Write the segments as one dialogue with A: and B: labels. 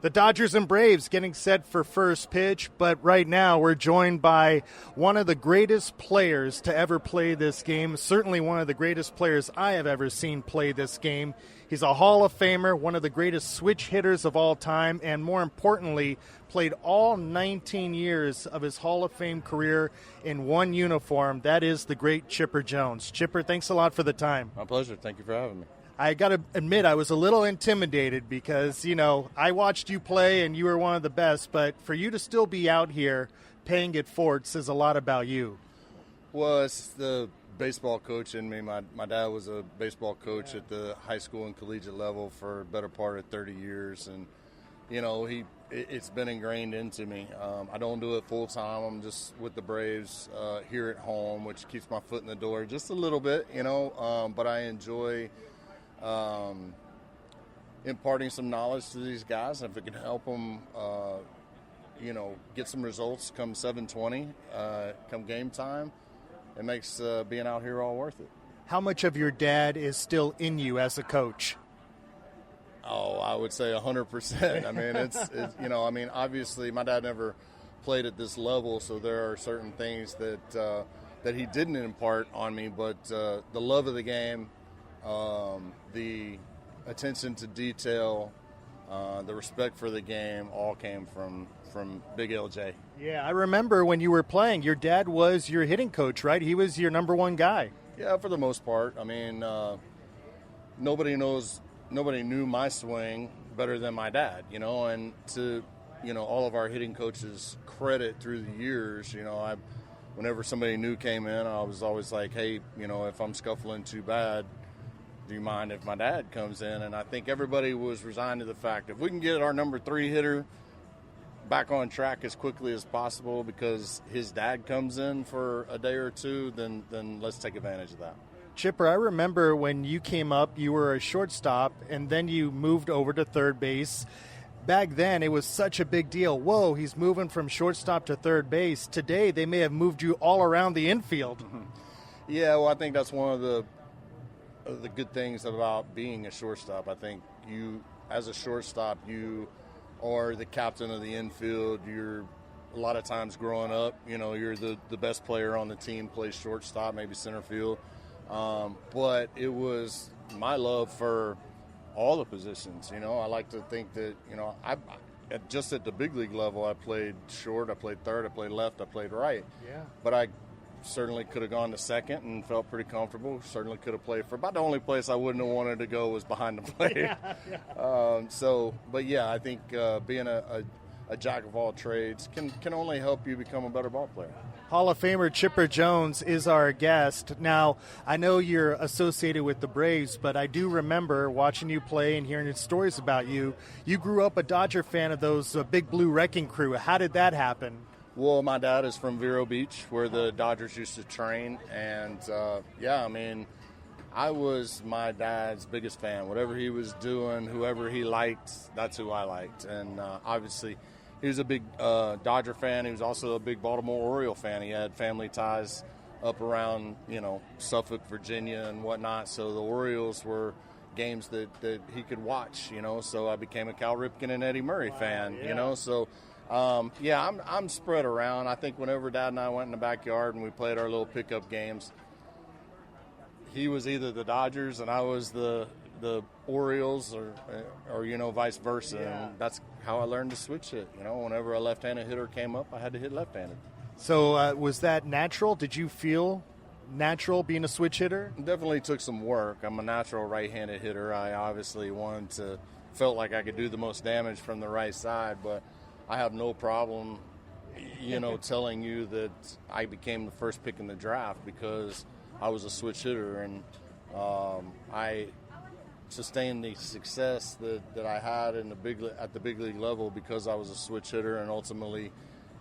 A: The Dodgers and Braves getting set for first pitch, but right now we're joined by one of the greatest players to ever play this game, certainly one of the greatest players I have ever seen play this game. He's a Hall of Famer, one of the greatest switch hitters of all time, and more importantly, played all 19 years of his Hall of Fame career in one uniform. That is the great Chipper Jones. Chipper, thanks a lot for the time.
B: My pleasure. Thank you for having me.
A: I got to admit, I was a little intimidated because, I watched you play and you were one of the best, but for you to still be out here paying it forward says a lot about you.
B: Well, it's the baseball coach in me. My dad was a baseball coach at the high school and collegiate level for a better part of 30 years, and, it's been ingrained into me. I don't do it full time. I'm just with the Braves here at home, which keeps my foot in the door just a little bit, but I enjoy imparting some knowledge to these guys. If it can help them, get some results come 7:20, come game time, it makes being out here all worth it.
A: How much of your dad is still in you as a coach?
B: Oh, I would say 100%. I mean, it's obviously my dad never played at this level, so there are certain things that he didn't impart on me, but the love of the game, the attention to detail, the respect for the game all came from Big LJ.
A: Yeah, I remember when you were playing, your dad was your hitting coach, right? He was your number one guy.
B: Yeah, for the most part. I mean, nobody knew my swing better than my dad, and to, all of our hitting coaches' credit through the years, whenever somebody new came in, I was always like, hey, if I'm scuffling too bad, do you mind if my dad comes in? And I think everybody was resigned to the fact if we can get our number 3 hitter back on track as quickly as possible because his dad comes in for a day or two, then let's take advantage of that.
A: Chipper, I remember when you came up, you were a shortstop, and then you moved over to third base. Back then, it was such a big deal. Whoa, he's moving from shortstop to third base. Today, they may have moved you all around the infield.
B: Yeah, well, I think that's one of the good things about being a shortstop. I think you, as a shortstop, you are the captain of the infield. You're a lot of times growing up, you're the best player on the team, plays shortstop, maybe center field. But it was my love for all the positions. I like to think that, just at the big league level, I played short, I played third, I played left, I played right.
A: Yeah.
B: But I certainly could have gone to second and felt pretty comfortable. Certainly could have played for about the only place I wouldn't have wanted to go was behind the plate. Yeah. I think being a jack of all trades can only help you become a better ball player.
A: Hall of Famer Chipper Jones is our guest. Now, I know you're associated with the Braves, but I do remember watching you play and hearing stories about you. You grew up a Dodger fan of those Big Blue Wrecking Crew. How did that happen?
B: Well, my dad is from Vero Beach, where the Dodgers used to train. And, I was my dad's biggest fan. Whatever he was doing, whoever he liked, that's who I liked. And obviously, he was a big Dodger fan. He was also a big Baltimore Oriole fan. He had family ties up around, Suffolk, Virginia, and whatnot. So the Orioles were games that he could watch, So I became a Cal Ripken and Eddie Murray fan,
A: yeah.
B: So, I'm spread around. I think whenever Dad and I went in the backyard and we played our little pickup games, he was either the Dodgers and I was the Orioles or vice versa.
A: Yeah.
B: And that's how I learned to switch it. Whenever a left-handed hitter came up, I had to hit left-handed.
A: So was that natural? Did you feel natural being a switch hitter?
B: It definitely took some work. I'm a natural right-handed hitter. I obviously felt like I could do the most damage from the right side, but I have no problem, telling you that I became the first pick in the draft because I was a switch hitter, and I sustained the success that I had at the big league level because I was a switch hitter, and ultimately,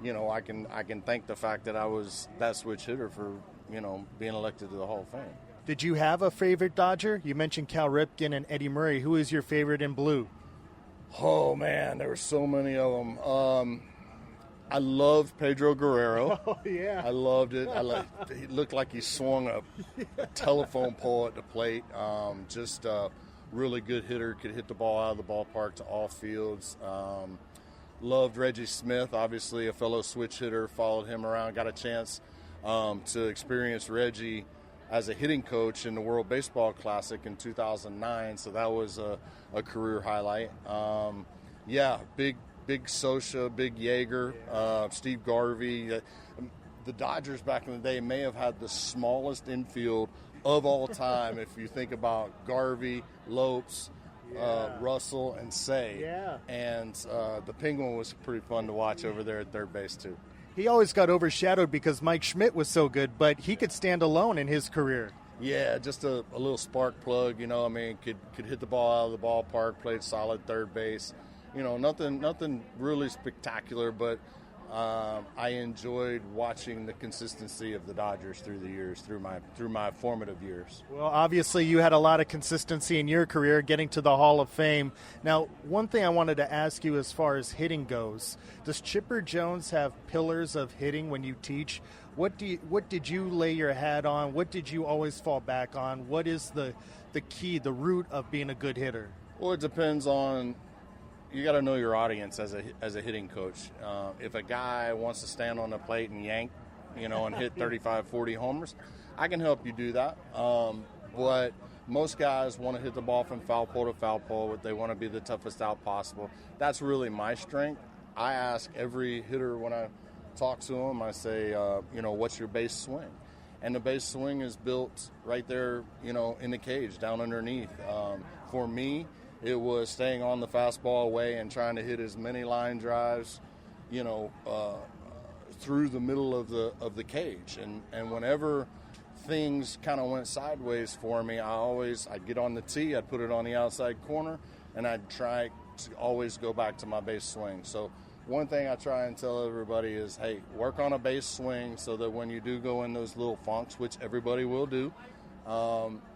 B: I can thank the fact that I was that switch hitter for being elected to the Hall of Fame.
A: Did you have a favorite Dodger? You mentioned Cal Ripken and Eddie Murray. Who is your favorite in blue?
B: Oh man, there were so many of them. I loved Pedro Guerrero.
A: Oh, yeah.
B: I loved it. He looked like he swung a telephone pole at the plate. Just really good hitter, could hit the ball out of the ballpark to all fields. Loved Reggie Smith, obviously a fellow switch hitter, followed him around, got a chance to experience Reggie as a hitting coach in the World Baseball Classic in 2009, so that was a career highlight. Big Sosha, big Yeager, Steve Garvey. The Dodgers back in the day may have had the smallest infield of all time if you think about Garvey, Lopes, Russell, and Say.
A: Yeah.
B: And the Penguin was pretty fun to watch over there at third base, too.
A: He always got overshadowed because Mike Schmidt was so good, but he could stand alone in his career.
B: Yeah, just a little spark plug, could hit the ball out of the ballpark, played solid third base. Nothing really spectacular, but I enjoyed watching the consistency of the Dodgers through the years, through my formative years.
A: Well, obviously you had a lot of consistency in your career getting to the Hall of Fame. Now, one thing I wanted to ask you as far as hitting goes, does Chipper Jones have pillars of hitting when you teach? What did you lay your hat on? What did you always fall back on? What is the key, the root of being a good hitter?
B: Well, it depends on. You got to know your audience as a hitting coach. If a guy wants to stand on the plate and yank, and hit 35, 40 homers, I can help you do that. But most guys want to hit the ball from foul pole to foul pole. They want to be the toughest out possible. That's really my strength. I ask every hitter when I talk to them, I say, what's your base swing? And the base swing is built right there, in the cage, down underneath. For me, it was staying on the fastball away and trying to hit as many line drives, through the middle of the cage. And whenever things kind of went sideways for me, I'd get on the tee, I'd put it on the outside corner, and I'd try to always go back to my base swing. So one thing I try and tell everybody is, hey, work on a base swing so that when you do go in those little funks, which everybody will do,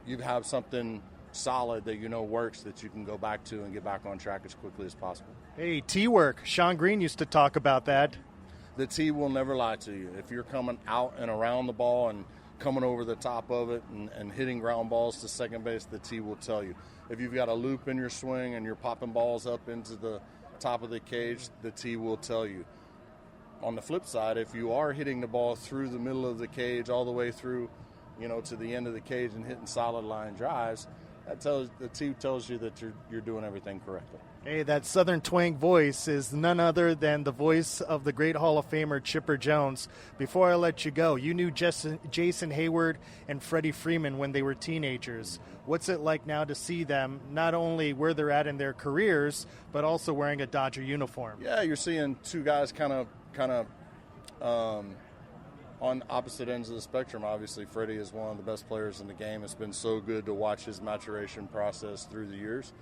B: you have something solid that works that you can go back to and get back on track as quickly as possible.
A: Hey, tee work. Sean Green used to talk about that.
B: The tee will never lie to you. If you're coming out and around the ball and coming over the top of it and hitting ground balls to second base, the tee will tell you. If you've got a loop in your swing and you're popping balls up into the top of the cage, the tee will tell you. On the flip side, if you are hitting the ball through the middle of the cage all the way through, to the end of the cage and hitting solid line drives, the tee tells you that you're doing everything correctly.
A: Hey, that Southern twang voice is none other than the voice of the great Hall of Famer Chipper Jones. Before I let you go, you knew Jason Heyward and Freddie Freeman when they were teenagers. What's it like now to see them not only where they're at in their careers, but also wearing a Dodger uniform?
B: Yeah, you're seeing two guys kind of on opposite ends of the spectrum. Obviously, Freddie is one of the best players in the game. It's been so good to watch his maturation process through the years,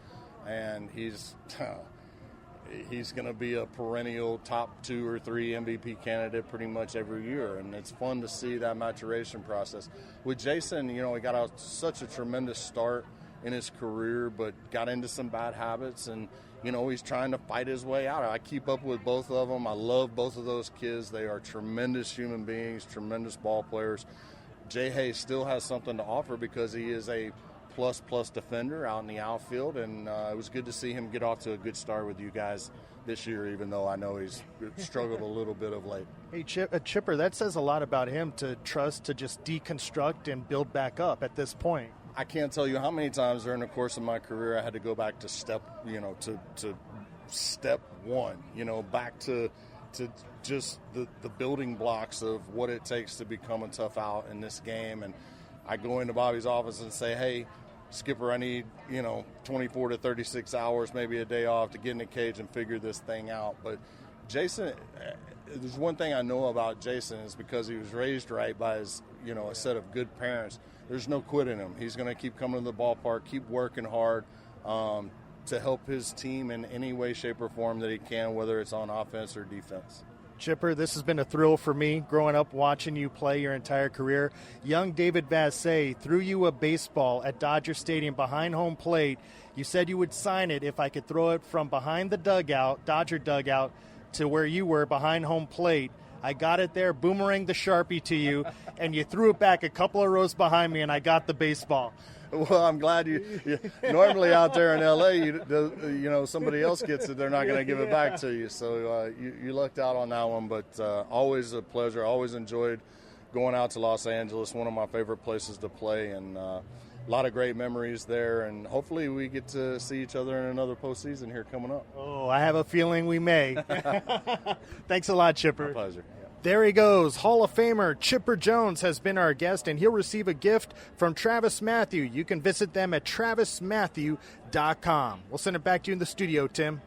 B: and he's going to be a perennial top 2 or 3 MVP candidate pretty much every year, and it's fun to see that maturation process. With Jason, he got such a tremendous start in his career, but got into some bad habits, and he's trying to fight his way out. I keep up with both of them. I love both of those kids. They are tremendous human beings, tremendous ball players. Jay Hay still has something to offer because he is a plus defender out in the outfield, and it was good to see him get off to a good start with you guys this year, even though I know he's struggled a little bit of late.
A: Hey, Chipper, that says a lot about him to trust to just deconstruct and build back up at this point.
B: I can't tell you how many times during the course of my career I had to go back to step one, back to just the building blocks of what it takes to become a tough out in this game. And I go into Bobby's office and say, hey, Skipper, I need, 24 to 36 hours, maybe a day off to get in the cage and figure this thing out. But Jason, there's one thing I know about Jason is because he was raised right by his, a set of good parents. There's no quit in him. He's going to keep coming to the ballpark, keep working hard to help his team in any way, shape, or form that he can, whether it's on offense or defense.
A: Chipper, this has been a thrill for me growing up watching you play your entire career. Young David Vassegh threw you a baseball at Dodger Stadium behind home plate. You said you would sign it if I could throw it from behind the dugout, Dodger dugout, to where you were behind home plate. I got it there, boomeranged the Sharpie to you, and you threw it back a couple of rows behind me, and I got the baseball.
B: Well, I'm glad you normally out there in L.A., somebody else gets it. They're not going to give it back to you. So you lucked out on that one. But always a pleasure. Always enjoyed going out to Los Angeles, one of my favorite places to play. And a lot of great memories there. And hopefully we get to see each other in another postseason here coming up.
A: Oh, I have a feeling we may. Thanks a lot, Chipper.
B: My pleasure.
A: There he goes. Hall of Famer Chipper Jones has been our guest, and he'll receive a gift from Travis Matthew. You can visit them at travismatthew.com. We'll send it back to you in the studio, Tim.